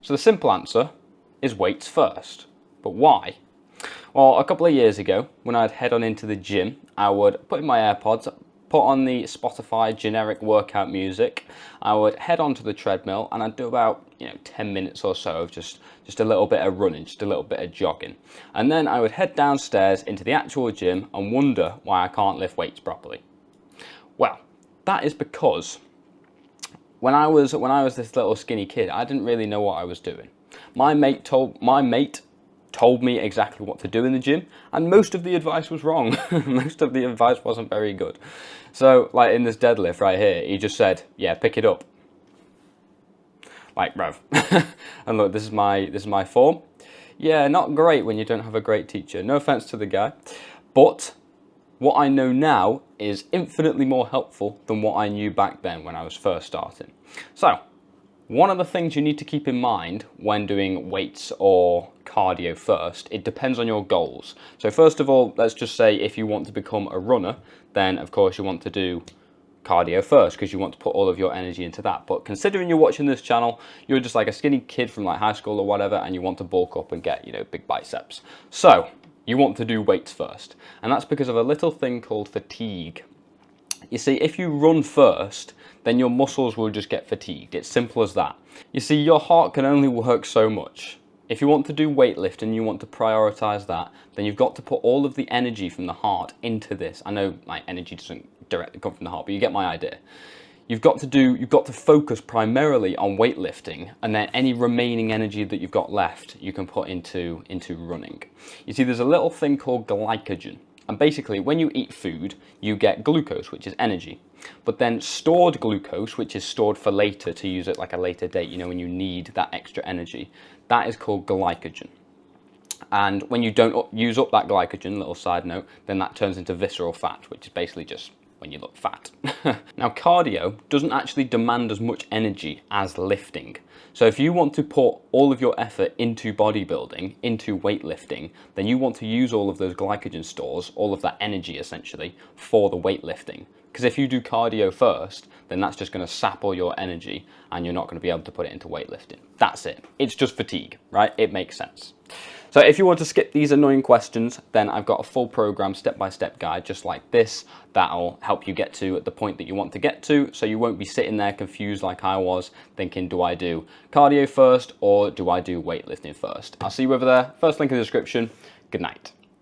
So the simple answer is weights first. But why? Well, a couple of years ago, when I'd head on into the gym, I would put in my AirPods, put on the Spotify generic workout music, I would head onto the treadmill and I'd do about 10 minutes or so of just a little bit of running, just a little bit of jogging. And then I would head downstairs into the actual gym and wonder why I can't lift weights properly. Well, that is because when I was this little skinny kid, I didn't really know what I was doing. My mate told me exactly what to do in the gym, and most of the advice was wrong. Most of the advice wasn't very good. So, like in this deadlift right here, he just said, "Yeah, pick it up." Like, bruv. And look, this is my form. Yeah, not great when you don't have a great teacher. No offense to the guy, but what I know now is infinitely more helpful than what I knew back then when I was first starting. So, one of the things you need to keep in mind when doing weights or cardio first, it depends on your goals. So first of all, let's just say if you want to become a runner, then of course you want to do cardio first because you want to put all of your energy into that. But considering you're watching this channel, you're just like a skinny kid from like high school or whatever, and you want to bulk up and get, big biceps. So you want to do weights first. And that's because of a little thing called fatigue. You see, if you run first, then your muscles will just get fatigued. It's simple as that. You see, your heart can only work so much. If you want to do weightlifting and you want to prioritize that, then you've got to put all of the energy from the heart into this. I know my energy doesn't directly come from the heart, but you get my idea. You've got to focus primarily on weightlifting, and then any remaining energy that you've got left, you can put into running. You see, there's a little thing called glycogen. And basically, when you eat food, you get glucose, which is energy. But then stored glucose, which is stored for later to use at like a later date, when you need that extra energy, that is called glycogen. And when you don't use up that glycogen, little side note, then that turns into visceral fat, which is basically just when you look fat. Now, cardio doesn't actually demand as much energy as lifting. So if you want to put all of your effort into bodybuilding, into weightlifting, then you want to use all of those glycogen stores, all of that energy essentially, for the weightlifting. Because if you do cardio first, then that's just going to sap all your energy and you're not going to be able to put it into weightlifting. That's it. It's just fatigue, right? It makes sense. So if you want to skip these annoying questions, then I've got a full program, step-by-step guide just like this, that'll help you get to the point that you want to get to, so you won't be sitting there confused like I was, thinking, do I do cardio first or do I do weightlifting first? I'll see you over there. First link in the description. Good night.